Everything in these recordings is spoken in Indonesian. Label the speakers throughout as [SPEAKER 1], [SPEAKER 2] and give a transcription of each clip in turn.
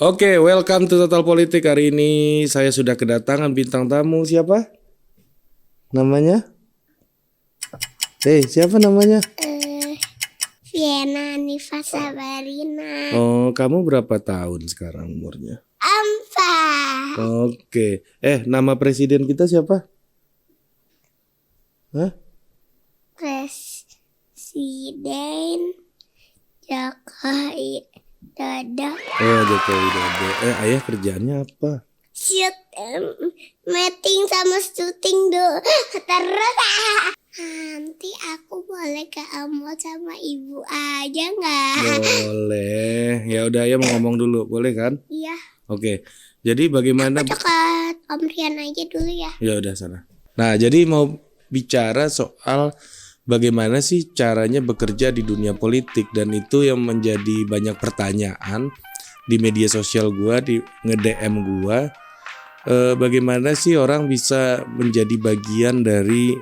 [SPEAKER 1] Oke, welcome to Total Politik. Hari ini saya sudah kedatangan bintang tamu. Siapa namanya? Siapa namanya?
[SPEAKER 2] Viena Nifa Sabarina.
[SPEAKER 1] Oh, kamu berapa tahun sekarang umurnya?
[SPEAKER 2] 4.
[SPEAKER 1] Oke. Nama presiden kita siapa? Hah?
[SPEAKER 2] Presiden Jokowi Dodo.
[SPEAKER 1] Oh, Jokowi Dodo. Ayah kerjaannya apa?
[SPEAKER 2] Shoot, meeting sama syuting dulu. Terus nanti aku boleh ke mall sama ibu aja nggak?
[SPEAKER 1] Boleh. Ya udah, ayah mau ngomong dulu. Boleh kan?
[SPEAKER 2] Iya.
[SPEAKER 1] Oke. Jadi bagaimana?
[SPEAKER 2] Dekat Om Rian aja dulu ya.
[SPEAKER 1] Ya udah sana. Nah, jadi mau bicara soal bagaimana sih caranya bekerja di dunia politik, dan itu yang menjadi banyak pertanyaan di media sosial gua, di nge-DM gua. Bagaimana sih orang bisa menjadi bagian dari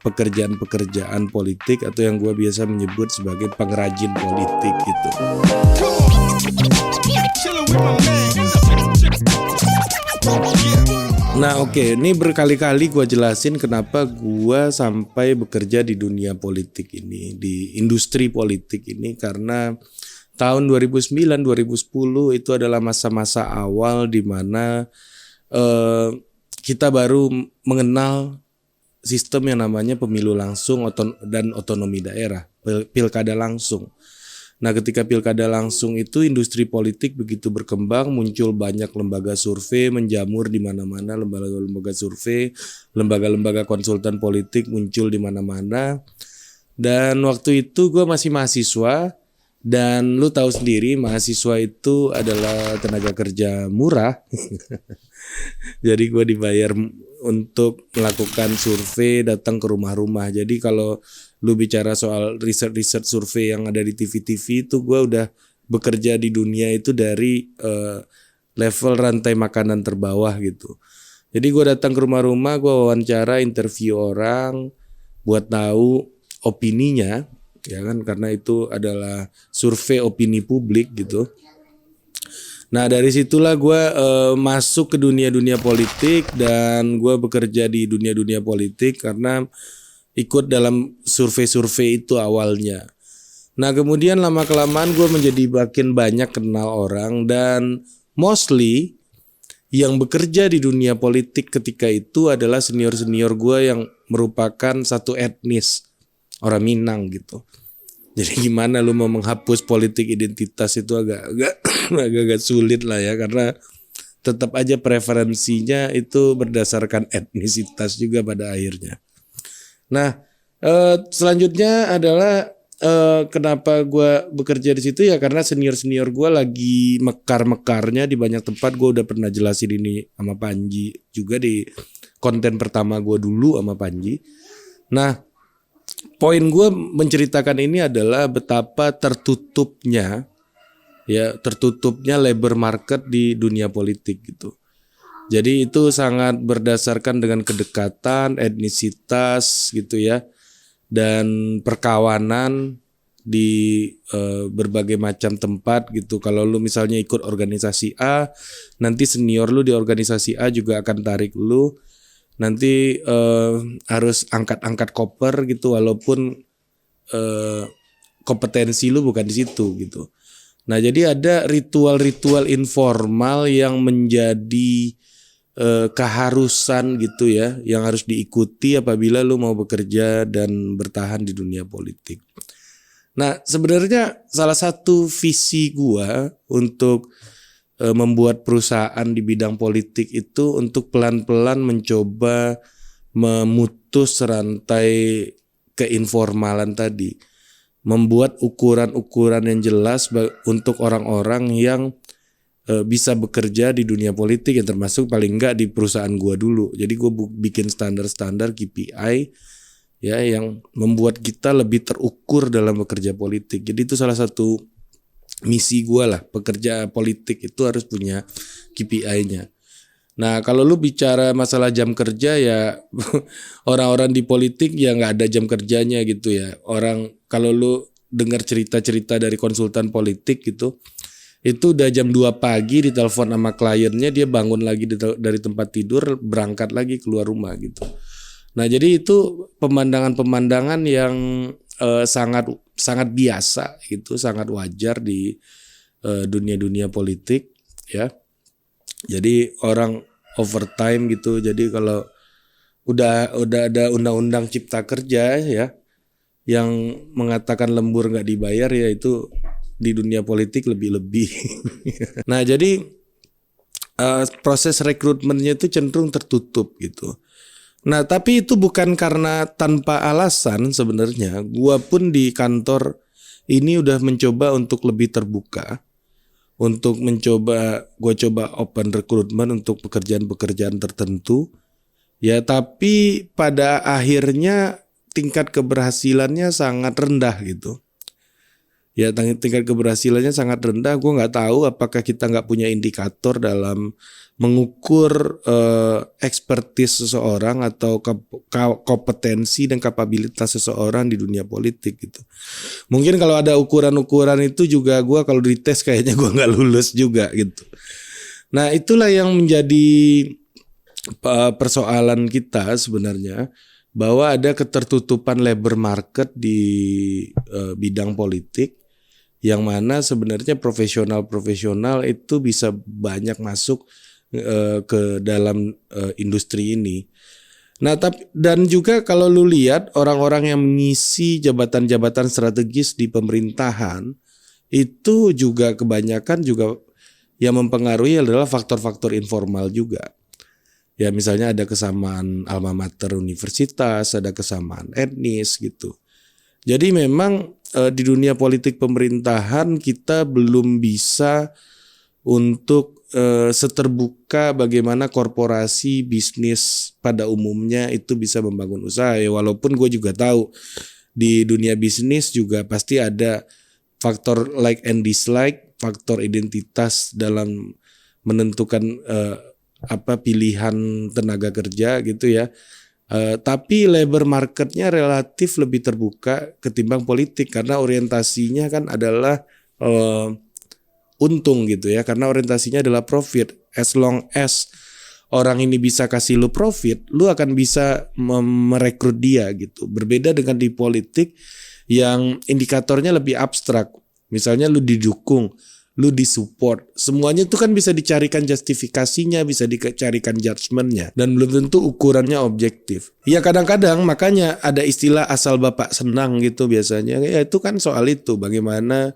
[SPEAKER 1] pekerjaan-pekerjaan politik atau yang gua biasa menyebut sebagai pengrajin politik gitu. Nah oke, ini berkali-kali gue jelasin kenapa gue sampai bekerja di dunia politik ini, di industri politik ini, karena tahun 2009-2010 itu adalah masa-masa awal di mana kita baru mengenal sistem yang namanya pemilu langsung dan otonomi daerah, pilkada langsung. Nah, ketika pilkada langsung itu industri politik begitu berkembang, muncul banyak lembaga survei menjamur di mana-mana, lembaga-lembaga survei, lembaga-lembaga konsultan politik muncul di mana-mana. Dan waktu itu gue masih mahasiswa, dan lu tahu sendiri mahasiswa itu adalah tenaga kerja murah. Jadi gue dibayar untuk melakukan survei, datang ke rumah-rumah. Jadi kalau lu bicara soal riset-riset survei yang ada di TV-TV itu, gue udah bekerja di dunia itu dari level rantai makanan terbawah gitu. Jadi gue datang ke rumah-rumah, gue wawancara, interview orang buat tahu opininya, ya kan, karena itu adalah survei opini publik gitu. Nah dari situlah gue masuk ke dunia politik, dan gue bekerja di dunia politik karena ikut dalam survei-survei itu awalnya. Nah kemudian lama-kelamaan gue menjadi makin banyak kenal orang, dan mostly yang bekerja di dunia politik ketika itu adalah senior-senior gue yang merupakan satu etnis orang Minang gitu. Jadi gimana lu mau menghapus politik identitas itu agak sulit lah ya, karena tetap aja preferensinya itu berdasarkan etnisitas juga pada akhirnya. Nah selanjutnya adalah kenapa gue bekerja di situ ya, karena senior gue lagi mekar-mekarnya di banyak tempat. Gue udah pernah jelasin ini sama Panji juga di konten pertama gue dulu sama Panji. Nah poin gue menceritakan ini adalah betapa tertutupnya labor market di dunia politik gitu. Jadi itu sangat berdasarkan dengan kedekatan, etnisitas gitu ya, dan perkawanan di berbagai macam tempat gitu. Kalau lu misalnya ikut organisasi A, nanti senior lu di organisasi A juga akan tarik lu. Nanti harus angkat-angkat koper gitu, walaupun kompetensi lu bukan di situ gitu. Nah jadi ada ritual-ritual informal yang menjadi keharusan gitu ya, yang harus diikuti apabila lu mau bekerja dan bertahan di dunia politik. Nah sebenarnya salah satu visi gua untuk membuat perusahaan di bidang politik itu untuk pelan-pelan mencoba memutus rantai keinformalan tadi, membuat ukuran-ukuran yang jelas untuk orang-orang yang bisa bekerja di dunia politik, yang termasuk paling enggak di perusahaan gua dulu. Jadi gua bikin standar-standar KPI ya, yang membuat kita lebih terukur dalam bekerja politik. Jadi itu salah satu misi gue lah, pekerja politik itu harus punya KPI-nya. Nah kalau lu bicara masalah jam kerja ya orang-orang di politik ya nggak ada jam kerjanya gitu ya. Orang kalau lu dengar cerita-cerita dari konsultan politik gitu, Itu udah jam 2 pagi ditelepon sama kliennya, dia bangun lagi dari tempat tidur, berangkat lagi keluar rumah gitu. Nah, jadi itu pemandangan-pemandangan yang sangat sangat biasa gitu, sangat wajar di dunia-dunia politik ya. Jadi orang overtime gitu. Jadi kalau udah ada undang-undang cipta kerja ya yang mengatakan lembur nggak dibayar, ya itu di dunia politik lebih-lebih. Nah, jadi proses rekrutmennya itu cenderung tertutup gitu. Nah, tapi itu bukan karena tanpa alasan sebenarnya. Gua pun di kantor ini udah mencoba untuk lebih terbuka, untuk gue coba open recruitment untuk pekerjaan-pekerjaan tertentu. Ya, tapi pada akhirnya tingkat keberhasilannya sangat rendah gitu. Ya, tingkat keberhasilannya sangat rendah. Gue nggak tahu apakah kita nggak punya indikator dalam mengukur expertise seseorang atau kompetensi dan kapabilitas seseorang di dunia politik gitu. Mungkin kalau ada ukuran-ukuran itu juga gue kalau dites kayaknya gue nggak lulus juga gitu. Nah, itulah yang menjadi persoalan kita sebenarnya, bahwa ada ketertutupan labor market di bidang politik, yang mana sebenarnya profesional-profesional itu bisa banyak masuk ke dalam industri ini. Nah, dan juga kalau lu lihat orang-orang yang mengisi jabatan-jabatan strategis di pemerintahan itu juga kebanyakan juga yang mempengaruhi adalah faktor-faktor informal juga. Ya, misalnya ada kesamaan alma mater universitas, ada kesamaan etnis gitu. Jadi memang di dunia politik pemerintahan kita belum bisa untuk seterbuka bagaimana korporasi bisnis pada umumnya itu bisa membangun usaha. Ya, walaupun gue juga tahu di dunia bisnis juga pasti ada faktor like and dislike, faktor identitas dalam menentukan pilihan tenaga kerja gitu ya. Tapi labor marketnya relatif lebih terbuka ketimbang politik karena orientasinya kan adalah untung gitu ya, karena orientasinya adalah profit. As long as orang ini bisa kasih lu profit, lu akan bisa merekrut dia gitu. Berbeda dengan di politik yang indikatornya lebih abstrak. Misalnya lu didukung, lu disupport, semuanya itu kan bisa dicarikan justifikasinya, bisa dicarikan judgementnya, dan belum tentu ukurannya objektif. Ya kadang-kadang makanya ada istilah asal bapak senang gitu biasanya. Ya itu kan soal itu, bagaimana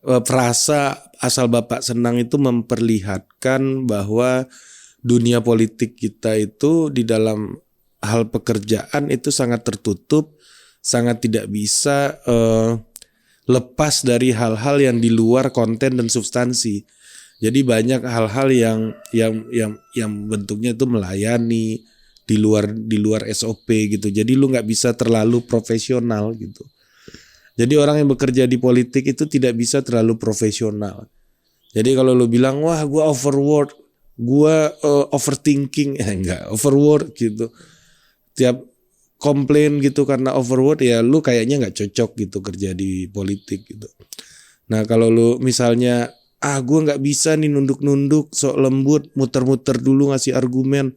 [SPEAKER 1] frasa asal bapak senang itu memperlihatkan bahwa dunia politik kita itu di dalam hal pekerjaan itu sangat tertutup, sangat tidak bisa lepas dari hal-hal yang di luar konten dan substansi. Jadi banyak hal-hal yang bentuknya itu melayani di luar SOP gitu. Jadi lu nggak bisa terlalu profesional gitu. Jadi orang yang bekerja di politik itu tidak bisa terlalu profesional. Jadi kalau lu bilang wah gue overwork, gue overthinking, enggak, overwork gitu. Tiap komplain gitu karena overwork, ya lu kayaknya nggak cocok gitu kerja di politik gitu. Nah kalau lu misalnya gue nggak bisa nih nunduk-nunduk, sok lembut, muter-muter dulu ngasih argumen.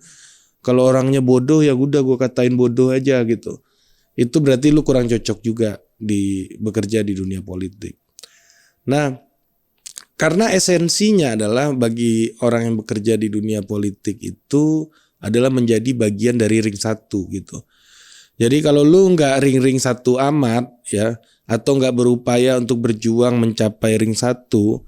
[SPEAKER 1] Kalau orangnya bodoh ya udah gue katain bodoh aja gitu. Itu berarti lu kurang cocok juga bekerja di dunia politik. Nah, karena esensinya adalah bagi orang yang bekerja di dunia politik itu adalah menjadi bagian dari ring satu gitu. Jadi kalau lu nggak ring satu amat ya, atau nggak berupaya untuk berjuang mencapai ring satu,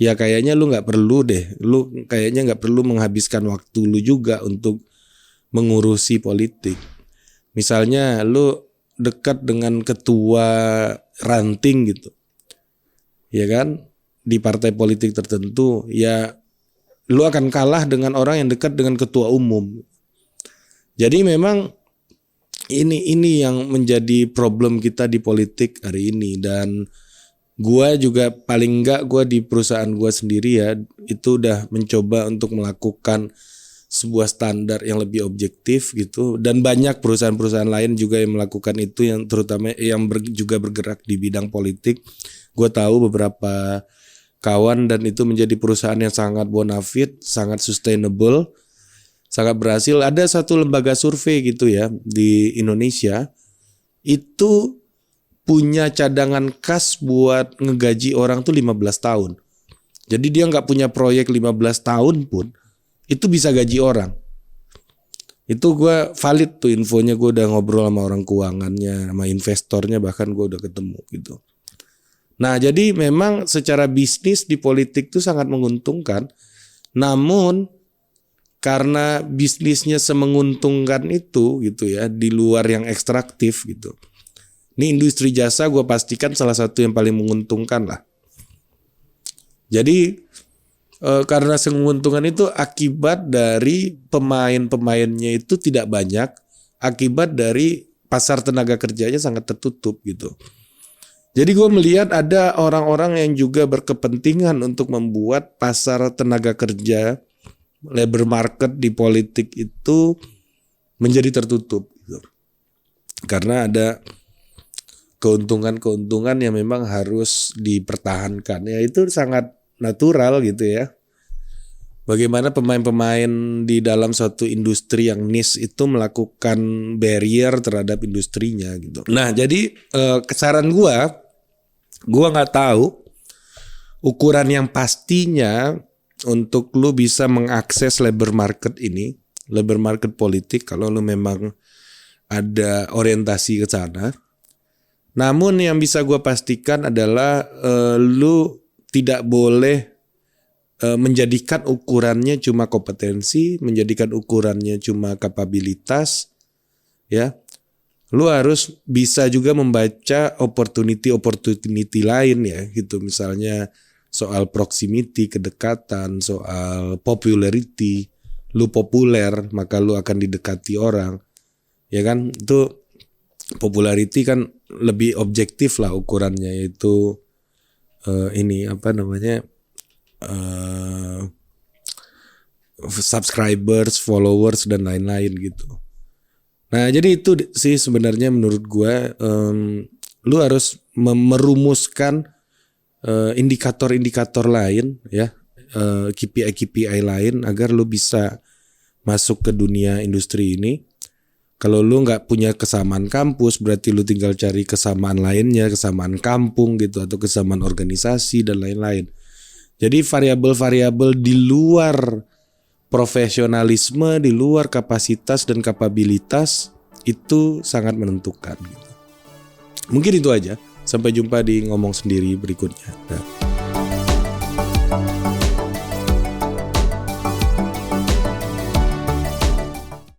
[SPEAKER 1] ya kayaknya lu nggak perlu deh. Lu kayaknya nggak perlu menghabiskan waktu lu juga untuk mengurusi politik. Misalnya lu dekat dengan ketua ranting gitu, ya kan, di partai politik tertentu, ya lu akan kalah dengan orang yang dekat dengan ketua umum. Jadi memang ini yang menjadi problem kita di politik hari ini. Dan gua juga paling enggak gua di perusahaan gua sendiri ya itu udah mencoba untuk melakukan sebuah standar yang lebih objektif gitu, dan banyak perusahaan-perusahaan lain juga yang melakukan itu, yang terutama yang juga bergerak di bidang politik. Gue tahu beberapa kawan dan itu menjadi perusahaan yang sangat bonafit, sangat sustainable, sangat berhasil. Ada satu lembaga survei gitu ya di Indonesia itu punya cadangan kas buat ngegaji orang tuh 15 tahun. Jadi dia nggak punya proyek 15 tahun pun itu bisa gaji orang. Itu gue valid tuh infonya, gue udah ngobrol sama orang keuangannya, sama investornya, bahkan gue udah ketemu gitu. Nah jadi memang secara bisnis di politik tuh sangat menguntungkan. Namun karena bisnisnya semenguntungkan itu gitu ya, di luar yang ekstraktif gitu. Ini industri jasa gue pastikan salah satu yang paling menguntungkan lah. Jadi karena menguntungkan itu akibat dari pemain-pemainnya itu tidak banyak, akibat dari pasar tenaga kerjanya sangat tertutup gitu. Jadi gue melihat ada orang-orang yang juga berkepentingan untuk membuat pasar tenaga kerja, labor market di politik itu menjadi tertutup gitu. Karena ada keuntungan-keuntungan yang memang harus dipertahankan. Ya itu sangat natural gitu ya. Bagaimana pemain-pemain di dalam suatu industri yang niche itu melakukan barrier terhadap industrinya gitu. Nah jadi saran gue nggak tahu ukuran yang pastinya untuk lu bisa mengakses labor market ini, labor market politik kalau lu memang ada orientasi ke sana. Namun yang bisa gue pastikan adalah lu tidak boleh menjadikan ukurannya cuma kompetensi, menjadikan ukurannya cuma kapabilitas, ya. Lu harus bisa juga membaca opportunity lain ya, gitu. Misalnya soal proximity, kedekatan, soal popularity. Lu populer, maka lu akan didekati orang, ya kan? Itu popularity kan lebih objektif lah ukurannya, yaitu subscribers, followers dan lain-lain gitu. Nah jadi itu sih sebenarnya menurut gue lu harus merumuskan indikator-indikator lain ya, KPI lain agar lu bisa masuk ke dunia industri ini. Kalau lu nggak punya kesamaan kampus, berarti lu tinggal cari kesamaan lainnya, kesamaan kampung gitu, atau kesamaan organisasi dan lain-lain. Jadi variabel-variabel di luar profesionalisme, di luar kapasitas dan kapabilitas itu sangat menentukan. Gitu. Mungkin itu aja. Sampai jumpa di ngomong sendiri berikutnya. Nah.